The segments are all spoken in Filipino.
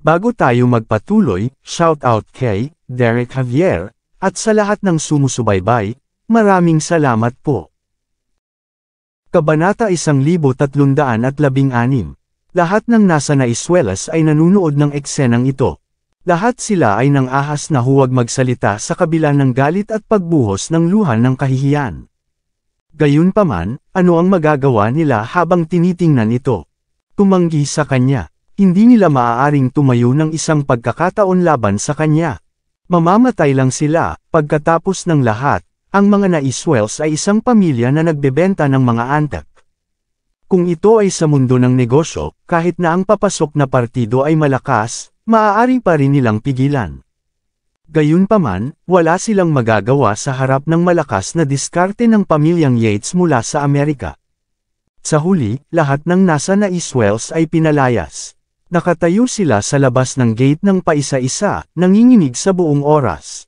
Bago tayo magpatuloy, shoutout kay Derek Javier, at sa lahat ng sumusubaybay, maraming salamat po. Kabanata 1316. Lahat ng nasa naiswelas ay nanunood ng eksenang ito. Lahat sila ay nang ahas na huwag magsalita sa kabila ng galit at pagbuhos ng luha ng kahihiyan. Gayunpaman, ano ang magagawa nila habang tinitingnan ito? Tumanggi sa kanya. Hindi nila maaaring tumayo ng isang pagkakataon laban sa kanya. Mamamatay lang sila. Pagkatapos ng lahat, ang mga naiswells ay isang pamilya na nagbebenta ng mga antek. Kung ito ay sa mundo ng negosyo, kahit na ang papasok na partido ay malakas, maaari pa rin nilang pigilan. Gayunpaman, wala silang magagawa sa harap ng malakas na diskarte ng pamilyang Yates mula sa Amerika. Sa huli, lahat ng nasa naiswells ay pinalayas. Nakatayo sila sa labas ng gate ng paisa-isa, nanginginig sa buong oras.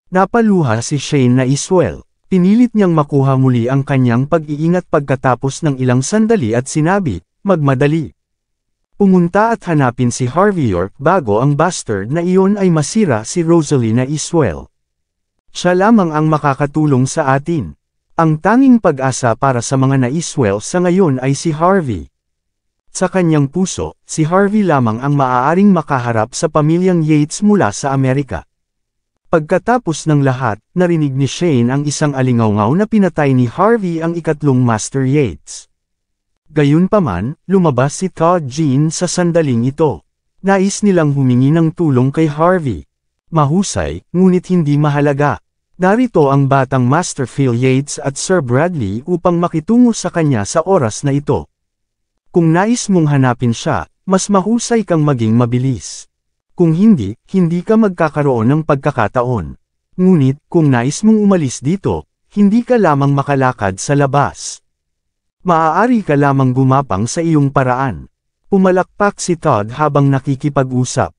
Napaluha si Shane Naiswell. Pinilit niyang makuha muli ang kanyang pag-iingat pagkatapos ng ilang sandali at sinabi, magmadali. Pumunta at hanapin si Harvey York bago ang bastard na iyon ay masira si Rosalie Naiswell. Siya lamang ang makakatulong sa atin. Ang tanging pag-asa para sa mga naiswell sa ngayon ay si Harvey. Sa kanyang puso, si Harvey lamang ang maaaring makaharap sa pamilyang Yates mula sa Amerika. Pagkatapos ng lahat, narinig ni Shane ang isang alingawngaw na pinatay ni Harvey ang ikatlong Master Yates. Gayunpaman, lumabas si Todd Jean sa sandaling ito. Nais nilang humingi ng tulong kay Harvey. Mahusay, ngunit hindi mahalaga. Narito ang batang Master Phil Yates at Sir Bradley upang makitungo sa kanya sa oras na ito. Kung nais mong hanapin siya, mas mahusay kang maging mabilis. Kung hindi, hindi ka magkakaroon ng pagkakataon. Ngunit, kung nais mong umalis dito, hindi ka lamang makalakad sa labas. Maaari ka lamang gumapang sa iyong paraan. Pumalakpak si Todd habang nakikipag-usap.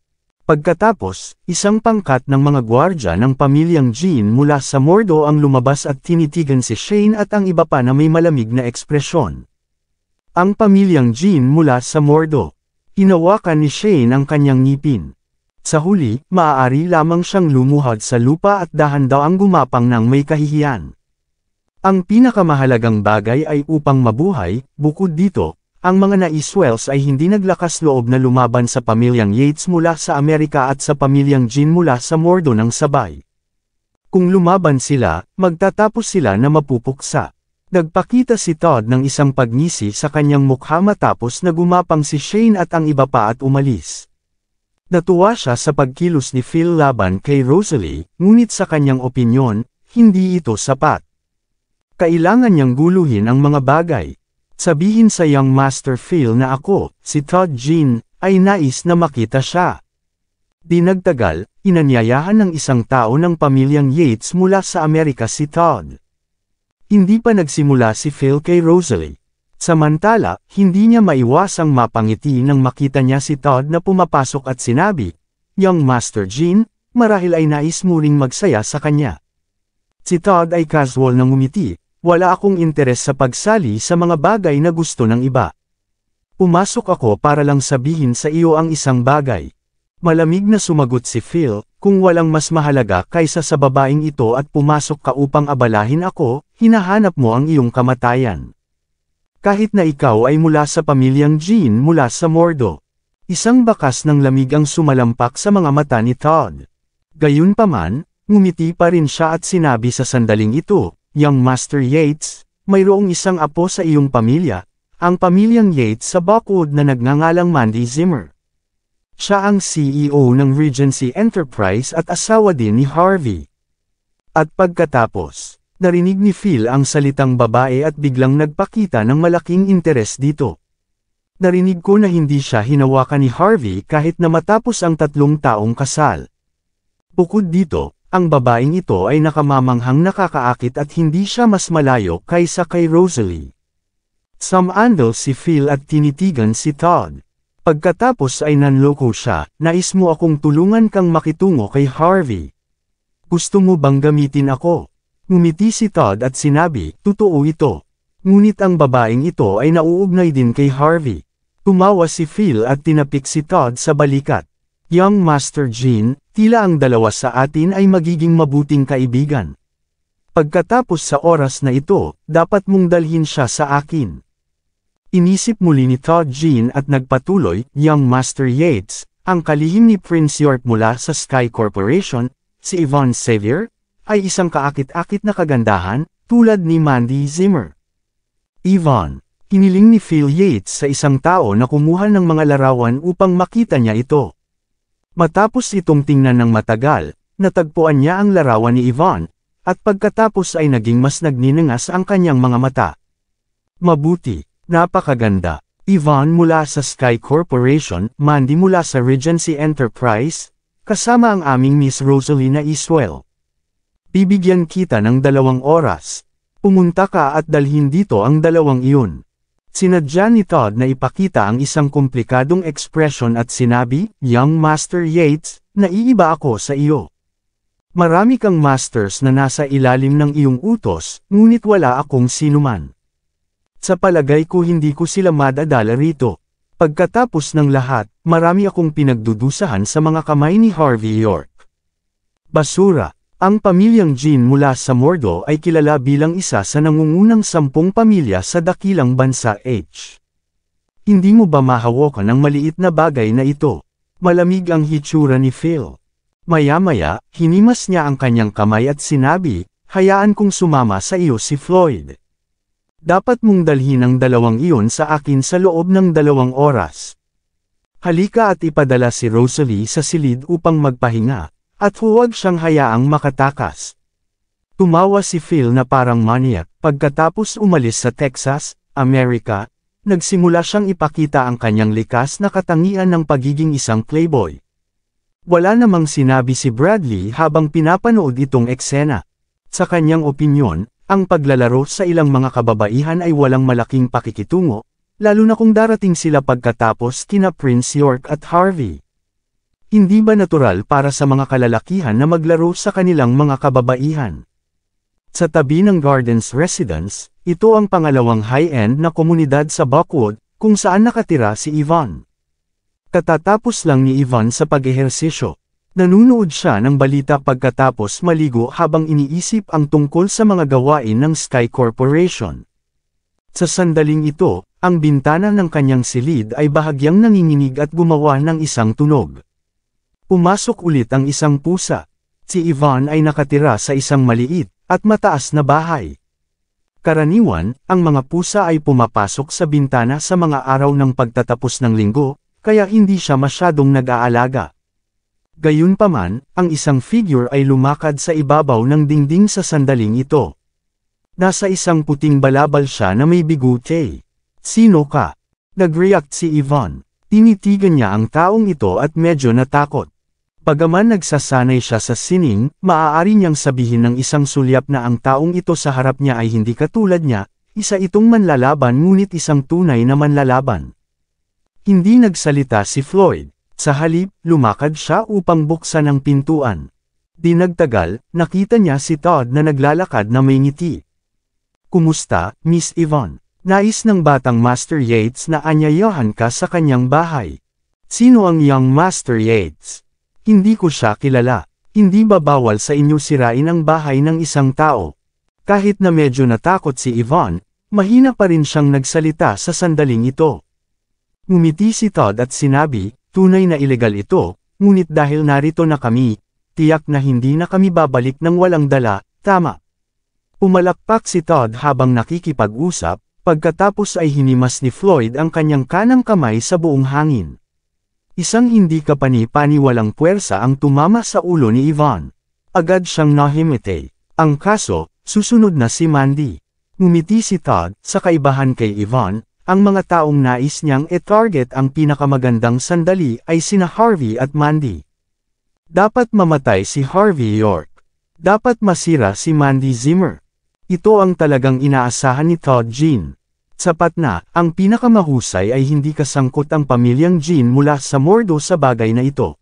Pagkatapos, isang pangkat ng mga gwardya ng pamilyang Jean mula sa Mordo ang lumabas at tinitigan si Shane at ang iba pa na may malamig na ekspresyon. Ang pamilyang Jean mula sa Mordo. Hinawakan ni Shane ang kanyang ngipin. Sa huli, maaari lamang siyang lumuhod sa lupa at dahan-daw ang gumapang ng may kahihiyan. Ang pinakamahalagang bagay ay upang mabuhay, bukod dito, ang mga naiswells ay hindi naglakas loob na lumaban sa pamilyang Yates mula sa Amerika at sa pamilyang Jean mula sa Mordo ng sabay. Kung lumaban sila, magtatapos sila na mapupuksa. Nagpakita si Todd ng isang pagngisi sa kanyang mukha matapos na gumapang si Shane at ang iba pa at umalis. Natuwa siya sa pagkilos ni Phil laban kay Rosalie, ngunit sa kanyang opinyon, hindi ito sapat. Kailangan niyang guluhin ang mga bagay. Sabihin sa young Master Phil na ako, si Todd Jean, ay nais na makita siya. Di nagtagal, inanyayahan ng isang tao ng pamilyang Yates mula sa Amerika si Todd. Hindi pa nagsimula si Phil kay Rosalie. Samantala, hindi niya maiwasang mapangiti nang makita niya si Todd na pumapasok at sinabi, Young Master Jean, marahil ay nais mo ring magsaya sa kanya. Si Todd ay casual na ngumiti, wala akong interes sa pagsali sa mga bagay na gusto ng iba. Pumasok ako para lang sabihin sa iyo ang isang bagay. Malamig na sumagot si Phil, kung walang mas mahalaga kaysa sa babaeng ito at pumasok ka upang abalahin ako, hinahanap mo ang iyong kamatayan. Kahit na ikaw ay mula sa pamilyang Jean mula sa Mordo. Isang bakas ng lamig ang sumalampak sa mga mata ni Todd. Gayunpaman, ngumiti pa rin siya at sinabi sa sandaling ito, Young Master Yates, mayroong isang apo sa iyong pamilya, ang pamilyang Yates sa Buckwood na nagngangalang Mandy Zimmer. Siya ang CEO ng Regency Enterprise at asawa din ni Harvey. At pagkatapos, narinig ni Phil ang salitang babae at biglang nagpakita ng malaking interes dito. Narinig ko na hindi siya hinawakan ni Harvey kahit na matapos ang 3 taong kasal. Bukod dito, ang babaeng ito ay nakamamanghang nakakaakit at hindi siya mas malayo kaysa kay Rosalie. Samandal si Phil at tinitigan si Todd. Pagkatapos ay nanloko siya, nais mo akong tulungan kang makitungo kay Harvey. Gusto mo bang gamitin ako? Ngumiti si Todd at sinabi, totoo ito. Ngunit ang babaeng ito ay nauugnay din kay Harvey. Tumawa si Phil at tinapik si Todd sa balikat. Young Master Jean, tila ang dalawa sa atin ay magiging mabuting kaibigan. Pagkatapos sa oras na ito, dapat mong dalhin siya sa akin. Inisip muli ni Todd Jean at nagpatuloy, Young Master Yates, ang kalihim ni Prince York mula sa Sky Corporation, si Yvonne Sevier, ay isang kaakit-akit na kagandahan, tulad ni Mandy Zimmer. Yvonne, hiniling ni Phil Yates sa isang tao na kumuha ng mga larawan upang makita niya ito. Matapos itong tingnan ng matagal, natagpuan niya ang larawan ni Yvonne, at pagkatapos ay naging mas nagniningas ang kanyang mga mata. Mabuti, napakaganda. Yvonne mula sa Sky Corporation, Mandy mula sa Regency Enterprise, kasama ang aming Miss Rosalina Iswell. Bibigyan kita ng 2 oras. Pumunta ka at dalhin dito ang 2 iyon. Sinadya ni Todd na ipakita ang isang komplikadong ekspresyon at sinabi, Young Master Yates, naiiba ako sa iyo. Marami kang masters na nasa ilalim ng iyong utos, ngunit wala akong sinuman. Sa palagay ko hindi ko sila madadala rito. Pagkatapos ng lahat, marami akong pinagdudusahan sa mga kamay ni Harvey York. Basura. Ang pamilyang Jean mula sa Mordo ay kilala bilang isa sa nangungunang 10 pamilya sa dakilang bansa H. Hindi mo ba mahawakan ang maliit na bagay na ito? Malamig ang hitsura ni Phil. Maya-maya, hinimas niya ang kanyang kamay at sinabi, hayaan kong sumama sa iyo si Floyd. Dapat mong dalhin ang 2 iyon sa akin sa loob ng 2 oras. Halika at ipadala si Rosalie sa silid upang magpahinga. At huwag siyang hayaang makatakas. Tumawa si Phil na parang maniac, pagkatapos umalis sa Texas, Amerika, nagsimula siyang ipakita ang kanyang likas na katangian ng pagiging isang playboy. Wala namang sinabi si Bradley habang pinapanood itong eksena. Sa kanyang opinyon, ang paglalaro sa ilang mga kababaihan ay walang malaking pakikitungo, lalo na kung darating sila pagkatapos kina Prince York at Harvey. Hindi ba natural para sa mga kalalakihan na maglaro sa kanilang mga kababaihan? Sa tabi ng Gardens Residence, ito ang pangalawang high-end na komunidad sa Buckwood, kung saan nakatira si Yvonne. Katatapos lang ni Yvonne sa pag-ehersisyo. Nanunood siya ng balita pagkatapos maligo habang iniisip ang tungkol sa mga gawain ng Sky Corporation. Sa sandaling ito, ang bintana ng kanyang silid ay bahagyang nanginginig at gumawa ng isang tunog. Pumasok ulit ang isang pusa. Si Yvonne ay nakatira sa isang maliit at mataas na bahay. Karaniwan, ang mga pusa ay pumapasok sa bintana sa mga araw ng pagtatapos ng linggo, kaya hindi siya masyadong nag-aalaga. Gayunpaman, ang isang figure ay lumakad sa ibabaw ng dingding sa sandaling ito. Nasa isang puting balabal siya na may bigute. Sino ka? Nag-react si Yvonne. Tinitigan niya ang taong ito at medyo natakot. Bagaman nagsasanay siya sa sining, maaari niyang sabihin ng isang sulyap na ang taong ito sa harap niya ay hindi katulad niya, isa itong manlalaban ngunit isang tunay na manlalaban. Hindi nagsalita si Floyd. Sa halip, lumakad siya upang buksan ang pintuan. Di nagtagal, nakita niya si Todd na naglalakad na may ngiti. Kumusta, Miss Yvonne? Nais ng batang Master Yates na anyayahan ka sa kanyang bahay. Sino ang Young Master Yates? Hindi ko siya kilala. Hindi ba bawal sa inyo sirain ang bahay ng isang tao? Kahit na medyo natakot si Yvonne, mahina pa rin siyang nagsalita sa sandaling ito. Ngumiti si Todd at sinabi, tunay na ilegal ito, ngunit dahil narito na kami, tiyak na hindi na kami babalik ng walang dala, tama. Umalakpak si Todd habang nakikipag-usap, pagkatapos ay hinimas ni Floyd ang kanyang kanang kamay sa buong hangin. Isang hindi kapani-pani walang puwersa ang tumama sa ulo ni Yvonne. Agad siyang nahimite. Ang kaso, susunod na si Mandy. Ngumiti si Todd, sa kaibahan kay Yvonne, ang mga taong nais niyang e-target ang pinakamagandang sandali ay sina Harvey at Mandy. Dapat mamatay si Harvey York. Dapat masira si Mandy Zimmer. Ito ang talagang inaasahan ni Todd Jean. Sapat na, ang pinakamahusay ay hindi kasangkot ang pamilyang Jean mula sa Mordo sa bagay na ito.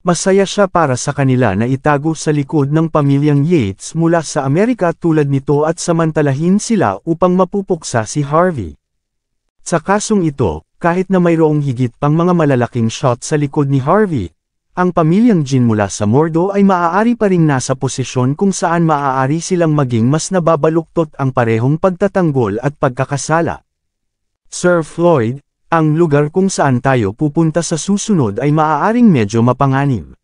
Masaya siya para sa kanila na itago sa likod ng pamilyang Yates mula sa Amerika tulad nito at samantalahin sila upang mapupuksa si Harvey. Sa kasong ito, kahit na mayroong higit pang mga malalaking shot sa likod ni Harvey, ang pamilyang Jin mula sa Mordo ay maaari pa ring nasa posisyon kung saan maaari silang maging mas nababaluktot ang parehong pagtatanggol at pagkakasala. Sir Floyd, ang lugar kung saan tayo pupunta sa susunod ay maaaring medyo mapanganib.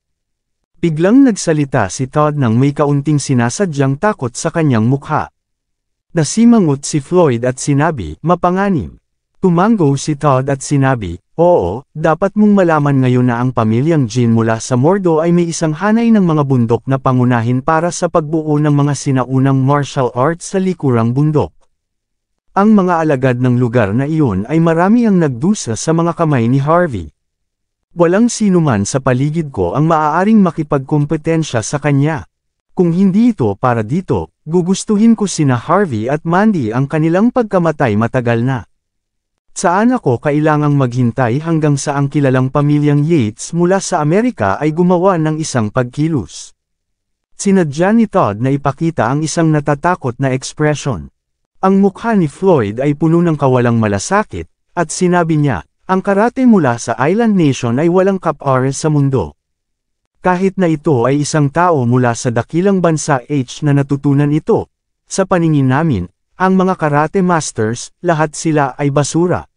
Biglang nagsalita si Todd nang may kaunting sinasadyang takot sa kanyang mukha. Nasimangot si Floyd at sinabi, mapanganib. Tumango si Todd at sinabi, oo, dapat mong malaman ngayon na ang pamilyang Jin mula sa Mordo ay may isang hanay ng mga bundok na pangunahin para sa pagbuo ng mga sinaunang martial arts sa likurang bundok. Ang mga alagad ng lugar na iyon ay marami ang nagdusa sa mga kamay ni Harvey. Walang sinuman sa paligid ko ang maaaring makipagkompetensya sa kanya. Kung hindi ito para dito, gugustuhin ko sina Harvey at Mandy ang kanilang pagkamatay matagal na. Saan ako kailangang maghintay hanggang sa ang kilalang pamilyang Yates mula sa Amerika ay gumawa ng isang pagkilos? Sinadya ni Todd na ipakita ang isang natatakot na ekspresyon. Ang mukha ni Floyd ay puno ng kawalang malasakit, at sinabi niya, ang karate mula sa Island Nation ay walang kapare sa mundo. Kahit na ito ay isang tao mula sa dakilang bansa H na natutunan ito, sa paningin namin, ang mga karate masters, lahat sila ay basura.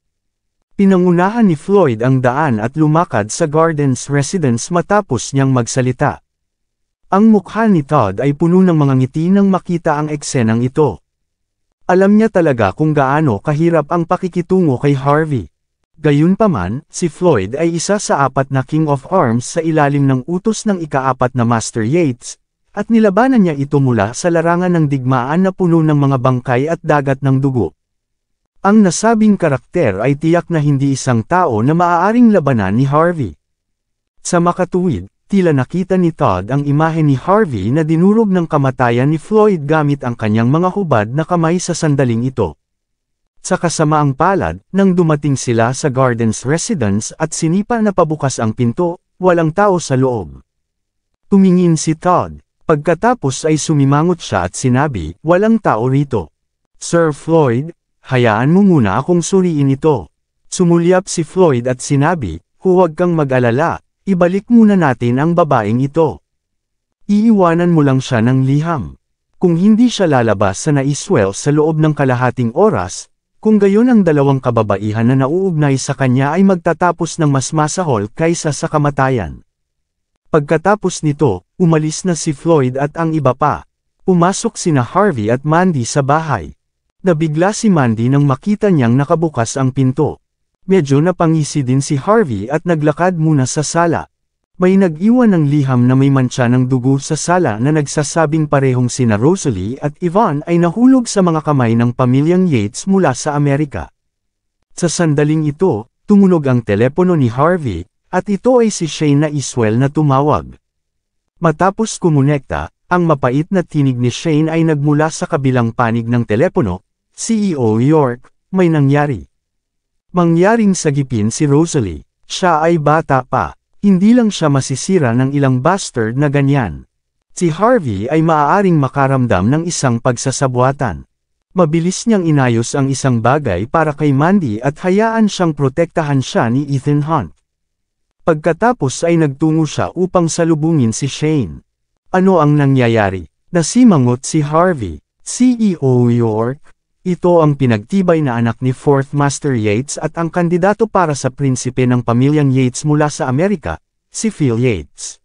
Pinangunahan ni Floyd ang daan at lumakad sa Gardens residence matapos niyang magsalita. Ang mukha ni Todd ay puno ng mga ngiti nang makita ang eksenang ito. Alam niya talaga kung gaano kahirap ang pakikitungo kay Harvey. Gayunpaman, si Floyd ay isa sa 4 na King of Arms sa ilalim ng utos ng ika-4 na Master Yates, at nilabanan niya ito mula sa larangan ng digmaan na puno ng mga bangkay at dagat ng dugo. Ang nasabing karakter ay tiyak na hindi isang tao na maaaring labanan ni Harvey. Sa makatuwid, tila nakita ni Todd ang imahe ni Harvey na dinurog ng kamatayan ni Floyd gamit ang kanyang mga hubad na kamay sa sandaling ito. Sa kasamaang palad, nang dumating sila sa Gardens residence at sinipa na pabukas ang pinto, walang tao sa loob. Tumingin si Todd. Pagkatapos ay sumimangot siya at sinabi, walang tao rito. Sir Floyd, hayaan mo muna akong suriin ito. Sumulyap si Floyd at sinabi, huwag kang mag-alala. Ibalik muna natin ang babaeng ito. Iiwanan mo lang siya ng liham. Kung hindi siya lalabas sa naiswell sa loob ng kalahating oras, kung gayon ang 2 kababaihan na nauugnay sa kanya ay magtatapos ng mas masahol kaysa sa kamatayan. Pagkatapos nito, umalis na si Floyd at ang iba pa. Pumasok sina Harvey at Mandy sa bahay. Nabigla si Mandy nang makita niyang nakabukas ang pinto. Medyo napangisi din si Harvey at naglakad muna sa sala. May nag-iwan ng liham na may mantsa ng dugo sa sala na nagsasabing parehong sina Rosalie at Yvonne ay nahulog sa mga kamay ng pamilyang Yates mula sa Amerika. Sa sandaling ito, tumunog ang telepono ni Harvey, at ito ay si Shane na Iswell na tumawag. Matapos kumonekta, ang mapait na tinig ni Shane ay nagmula sa kabilang panig ng telepono, CEO York, may nangyari. Mangyaring sagipin si Rosalie. Siya ay bata pa. Hindi lang siya masisira ng ilang bastard na ganyan. Si Harvey ay maaaring makaramdam ng isang pagsasabwatan. Mabilis niyang inayos ang isang bagay para kay Mandy at hayaan siyang protektahan siya ni Ethan Hunt. Pagkatapos ay nagtungo siya upang salubungin si Shane. Ano ang nangyayari? Nasimangot si Harvey. CEO York. Ito ang pinagtibay na anak ni 4th Master Yates at ang kandidato para sa prinsipe ng pamilyang Yates mula sa Amerika, si Phil Yates.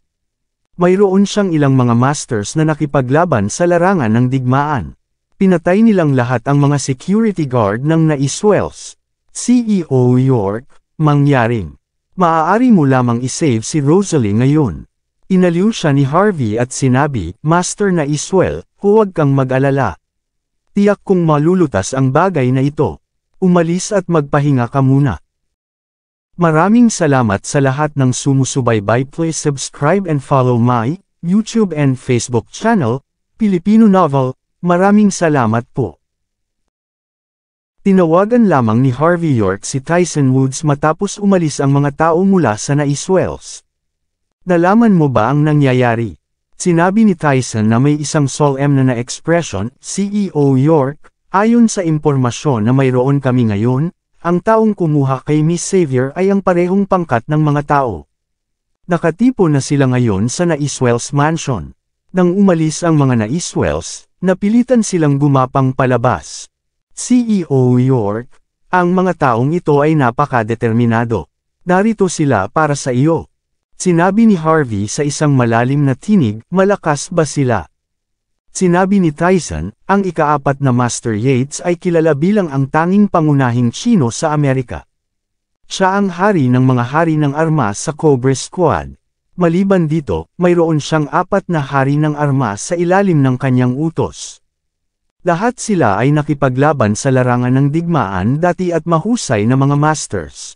Mayroon siyang ilang mga masters na nakipaglaban sa larangan ng digmaan. Pinatay nilang lahat ang mga security guard ng naiswells. CEO York, mangyaring. Maaari mo lamang isave si Rosalie ngayon. Inaliw siya ni Harvey at sinabi, Master na Iswell, huwag kang mag-alala. Tiyak kong malulutas ang bagay na ito. Umalis at magpahinga ka muna. Maraming salamat sa lahat ng sumusubaybay. Please subscribe and follow my YouTube and Facebook channel, Filipino Novel. Maraming salamat po. Tinawagan lamang ni Harvey York si Tyson Woods matapos umalis ang mga tao mula sa naiswells. Nalaman mo ba ang nangyayari? Sinabi ni Tyson na may isang solemn na expression, CEO York, ayon sa impormasyon na mayroon kami ngayon, ang taong kumuha kay Miss Xavier ay ang parehong pangkat ng mga tao. Nakatipo na sila ngayon sa Naiswells Mansion. Nang umalis ang mga Naiswells, napilitan silang gumapang palabas. CEO York, ang mga taong ito ay napakadeterminado. Narito sila para sa iyo. Sinabi ni Harvey sa isang malalim na tinig, malakas ba sila? Sinabi ni Tyson, ang ika-4 na Master Yates ay kilala bilang ang tanging pangunahing Tsino sa Amerika. Siya ang hari ng mga hari ng armas sa Cobra Squad. Maliban dito, mayroon siyang 4 na hari ng armas sa ilalim ng kanyang utos. Lahat sila ay nakipaglaban sa larangan ng digmaan dati at mahusay na mga masters.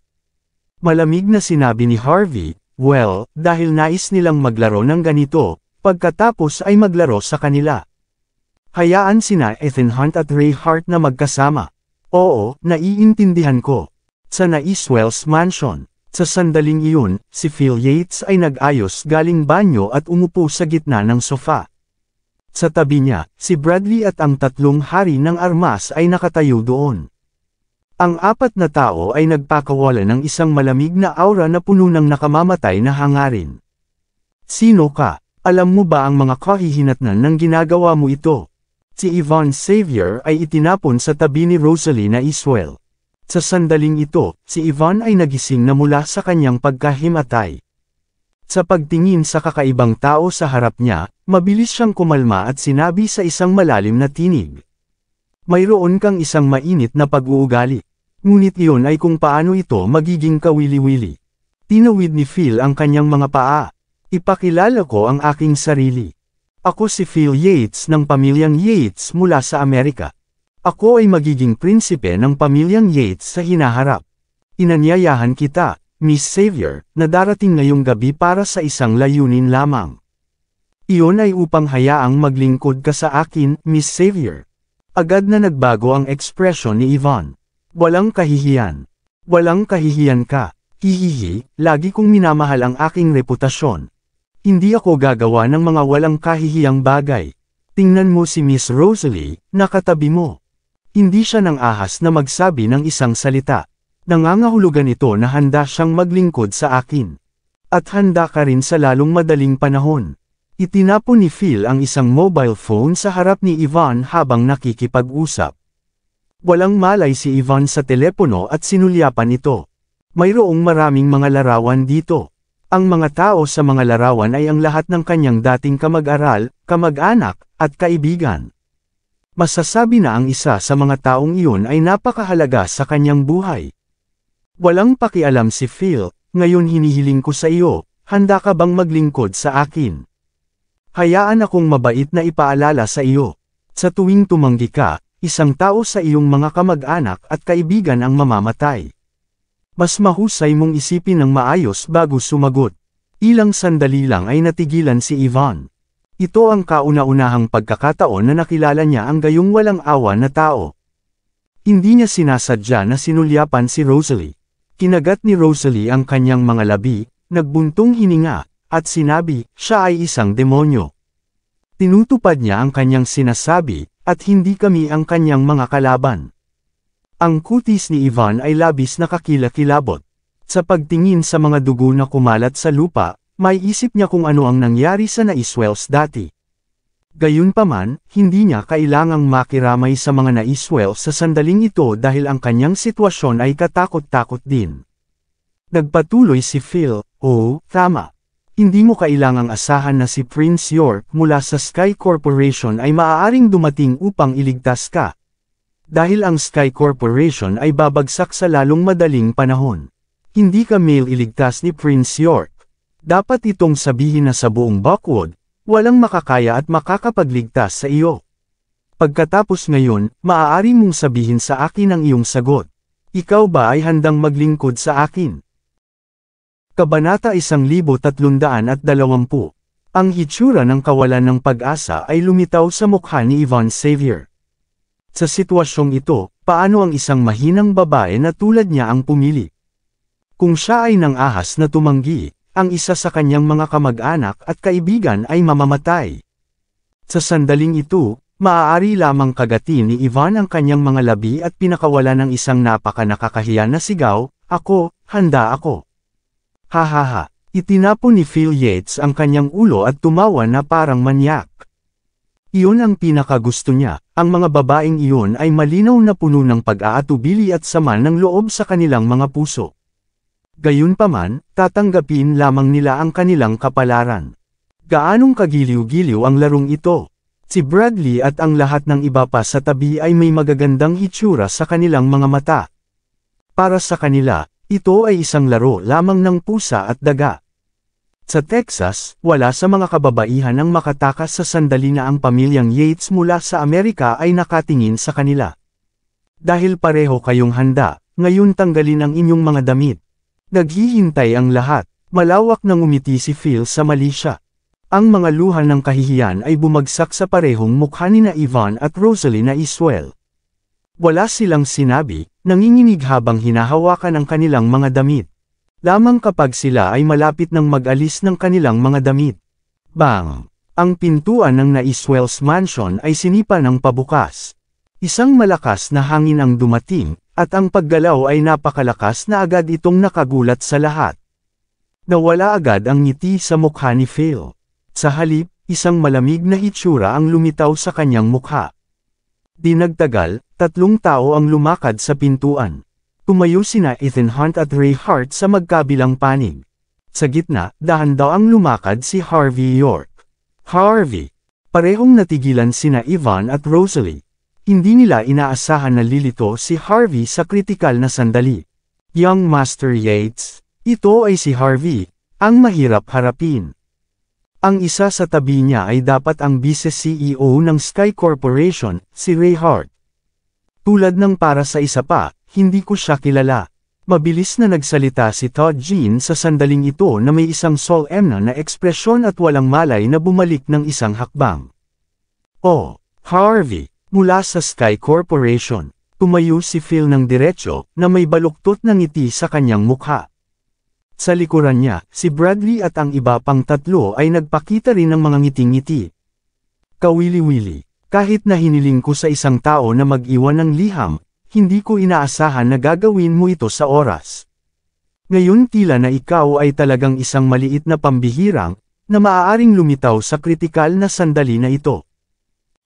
Malamig na sinabi ni Harvey, well, dahil nais nilang maglaro ng ganito, pagkatapos ay maglaro sa kanila. Hayaan sina Ethan Hunt at Ray Hart na magkasama. Oo, naiintindihan ko. Sa Naiswells Mansion, sa sandaling iyon, si Phil Yates ay nag-ayos galing banyo at umupo sa gitna ng sofa. Sa tabi niya, si Bradley at ang 3 hari ng armas ay nakatayo doon. Ang 4 na tao ay nagpakawala ng isang malamig na aura na puno ng nakamamatay na hangarin. Sino ka? Alam mo ba ang mga kahihinatnan ng ginagawa mo ito? Si Yvonne Xavier ay itinapon sa tabi ni Rosalie Naiswell. Sa sandaling ito, si Yvonne ay nagising na mula sa kanyang pagkahimatay. Sa pagtingin sa kakaibang tao sa harap niya, mabilis siyang kumalma at sinabi sa isang malalim na tinig. Mayroon kang isang mainit na pag-uugali. Ngunit iyon ay kung paano ito magiging kawili-wili. Tinawid ni Phil ang kanyang mga paa. Ipakilala ko ang aking sarili. Ako si Phil Yates ng pamilyang Yates mula sa Amerika. Ako ay magiging prinsipe ng pamilyang Yates sa hinaharap. Inanyayahan kita, Miss Xavier, na darating ngayong gabi para sa isang layunin lamang. Iyon ay upang hayaang maglingkod ka sa akin, Miss Xavier. Agad na nagbago ang ekspresyon ni Yvonne. Walang kahihiyan. Walang kahihiyan ka. Hihihi, lagi kong minamahal ang aking reputasyon. Hindi ako gagawa ng mga walang kahihiyang bagay. Tingnan mo si Miss Rosalie, nakatabi mo. Hindi siya nang ahas na magsabi ng isang salita. Nangangahulugan ito na handa siyang maglingkod sa akin. At handa ka rin sa lalong madaling panahon. Itinapon ni Phil ang isang mobile phone sa harap ni Yvonne habang nakikipag-usap. Walang malay si Yvonne sa telepono at sinulyapan ito. Mayroong maraming mga larawan dito. Ang mga tao sa mga larawan ay ang lahat ng kanyang dating kamag-aral, kamag-anak, at kaibigan. Masasabi na ang isa sa mga taong iyon ay napakahalaga sa kanyang buhay. Walang pakialam si Phil, ngayon hinihiling ko sa iyo, handa ka bang maglingkod sa akin? Hayaan akong mabait na ipaalala sa iyo. Sa tuwing tumanggi ka, isang tao sa iyong mga kamag-anak at kaibigan ang mamamatay. Mas mahusay mong isipin ng maayos bago sumagot. Ilang sandali lang ay natigilan si Yvonne. Ito ang kauna-unahang pagkakataon na nakilala niya ang gayong walang awa na tao. Hindi niya sinasadya na sinulyapan si Rosalie. Kinagat ni Rosalie ang kanyang mga labi, nagbuntong hininga, at sinabi, siya ay isang demonyo. Tinutupad niya ang kanyang sinasabi, at hindi kami ang kanyang mga kalaban. Ang kutis ni Yvonne ay labis na kakilakilabot. Sa pagtingin sa mga dugo na kumalat sa lupa, may isip niya kung ano ang nangyari sa Naiswells dati. Gayunpaman, hindi niya kailangang makiramay sa mga Naiswells sa sandaling ito dahil ang kanyang sitwasyon ay katakot-takot din. Nagpatuloy si Phil, oh, tama. Hindi mo kailangang asahan na si Prince York mula sa Sky Corporation ay maaaring dumating upang iligtas ka. Dahil ang Sky Corporation ay babagsak sa lalong madaling panahon. Hindi ka iligtas ni Prince York. Dapat itong sabihin na sa buong Buckwood, walang makakaya at makakapagligtas sa iyo. Pagkatapos ngayon, maaari mong sabihin sa akin ang iyong sagot. Ikaw ba ay handang maglingkod sa akin? Kabanata 1320. Ang hitsura ng kawalan ng pag-asa ay lumitaw sa mukha ni Yvonne Xavier. Sa sitwasyong ito, paano ang isang mahinang babae na tulad niya ang pumili? Kung siya ay nang ahas na tumanggi, ang isa sa kanyang mga kamag-anak at kaibigan ay mamamatay. Sa sandaling ito, maaari lamang kagatin ni Yvonne ang kanyang mga labi at pinakawala ng isang napaka-nakakahiya na sigaw, ako, handa ako. Hahaha, Itinapon ni Phil Yates ang kanyang ulo at tumawa na parang manyak. Iyon ang pinakagusto niya, ang mga babaeng iyon ay malinaw na puno ng pag-aatubili at sama ng loob sa kanilang mga puso. Gayunpaman, tatanggapin lamang nila ang kanilang kapalaran. Gaanong kagiliw-giliw ang larong ito. Si Bradley at ang lahat ng iba pa sa tabi ay may magagandang hitsura sa kanilang mga mata. Para sa kanila, ito ay isang laro lamang ng pusa at daga. Sa Texas, wala sa mga kababaihan ang makatakas sa sandali na ang pamilyang Yates mula sa Amerika ay nakatingin sa kanila. Dahil pareho kayong handa, ngayon tanggalin ang inyong mga damit. Naghihintay ang lahat, malawak nang umiti si Phil sa mali siya. Ang mga luha ng kahihiyan ay bumagsak sa parehong mukha ni na Yvonne at Rosalie na Iswell. Wala silang sinabi, nanginginig habang hinahawakan ang kanilang mga damit. Lamang kapag sila ay malapit ng mag-alis ng kanilang mga damit. Bang! Ang pintuan ng na Iswell's mansion ay sinipa ng pabukas. Isang malakas na hangin ang dumating, at ang paggalaw ay napakalakas na agad itong nakagulat sa lahat. Nawala agad ang ngiti sa mukha ni Phil. Sa halip, isang malamig na hitsura ang lumitaw sa kanyang mukha. Di nagtagal, 3 tao ang lumakad sa pintuan. Tumayo sina Ethan Hunt at Ray Hart sa magkabilang panig. Sa gitna, dahan daw ang lumakad si Harvey York. Harvey! Parehong natigilan sina Yvonne at Rosalie. Hindi nila inaasahan na lilito si Harvey sa kritikal na sandali. Young Master Yates, ito ay si Harvey, ang mahirap harapin. Ang isa sa tabi niya ay dapat ang vice-CEO ng Sky Corporation, si Ray Hart. Tulad ng para sa isa pa, hindi ko siya kilala. Mabilis na nagsalita si Todd Jean sa sandaling ito na may isang solemn na ekspresyon at walang malay na bumalik ng isang hakbang. Oh, Harvey, mula sa Sky Corporation, tumayo si Phil ng diretso na may baluktot na ngiti sa kanyang mukha. Sa likuran niya, si Bradley at ang iba pang 3 ay nagpakita rin ng mga ngiting-ngiti. Kawili-wili, kahit na hiniling ko sa isang tao na mag-iwan ng liham, hindi ko inaasahan na gagawin mo ito sa oras. Ngayon tila na ikaw ay talagang isang maliit na pambihirang, na maaaring lumitaw sa kritikal na sandali na ito.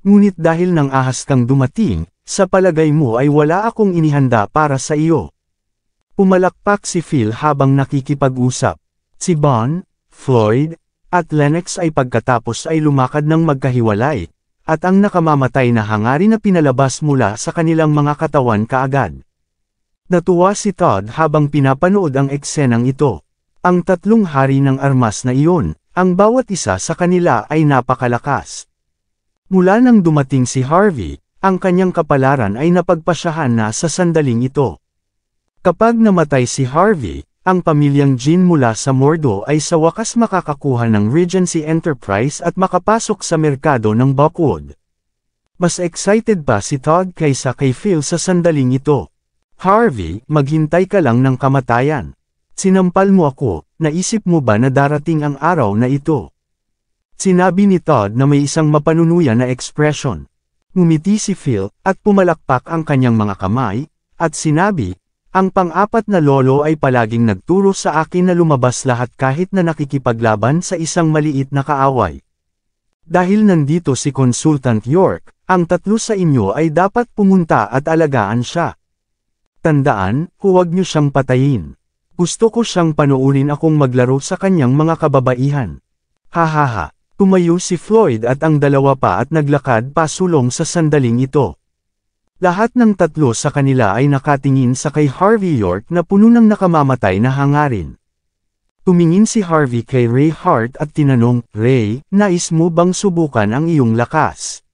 Ngunit dahil nang ahas kang dumating, sa palagay mo ay wala akong inihanda para sa iyo. Pumalakpak si Phil habang nakikipag-usap. Si Bon, Floyd, at Lennox ay pagkatapos ay lumakad ng magkahiwalay, at ang nakamamatay na hangarin na pinalabas mula sa kanilang mga katawan kaagad. Natuwa si Todd habang pinapanood ang eksenang ito. Ang 3 hari ng armas na iyon, ang bawat isa sa kanila ay napakalakas. Mula nang dumating si Harvey, ang kanyang kapalaran ay napagpasyahan na sa sandaling ito. Kapag namatay si Harvey, ang pamilyang Jean mula sa Mordo ay sa wakas makakakuha ng Regency Enterprise at makapasok sa merkado ng Buckwood. Mas excited pa si Todd kaysa kay Phil sa sandaling ito. Harvey, maghintay ka lang ng kamatayan. Sinampal mo ako, naisip mo ba na darating ang araw na ito? Sinabi ni Todd na may isang mapanunuyan na ekspresyon. Ngumiti si Phil, at pumalakpak ang kanyang mga kamay, at sinabi, ang pang-4 na lolo ay palaging nagturo sa akin na lumabas lahat kahit na nakikipaglaban sa isang maliit na kaaway. Dahil nandito si Consultant York, ang 3 sa inyo ay dapat pumunta at alagaan siya. Tandaan, huwag niyo siyang patayin. Gusto ko siyang panoorin akong maglaro sa kanyang mga kababaihan. Hahaha, tumayo si Floyd at ang 2 pa at naglakad pasulong sa sandaling ito. Lahat ng 3 sa kanila ay nakatingin sa kay Harvey York na puno ng nakamamatay na hangarin. Tumingin si Harvey kay Ray Hart at tinanong, Ray, nais mo bang subukan ang iyong lakas?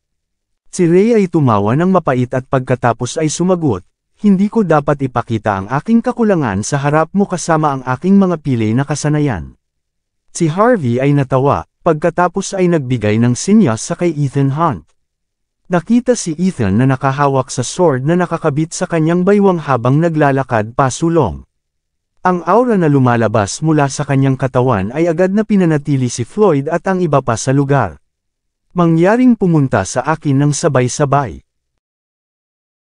Si Ray ay tumawa ng mapait at pagkatapos ay sumagot, hindi ko dapat ipakita ang aking kakulangan sa harap mo kasama ang aking mga pilay na kasanayan. Si Harvey ay natawa, pagkatapos ay nagbigay ng sinyas sa kay Ethan Hunt. Nakita si Ethan na nakahawak sa sword na nakakabit sa kanyang baywang habang naglalakad pasulong. Ang aura na lumalabas mula sa kanyang katawan ay agad na pinanatili si Floyd at ang iba pa sa lugar. Mangyaring pumunta sa akin ng sabay-sabay.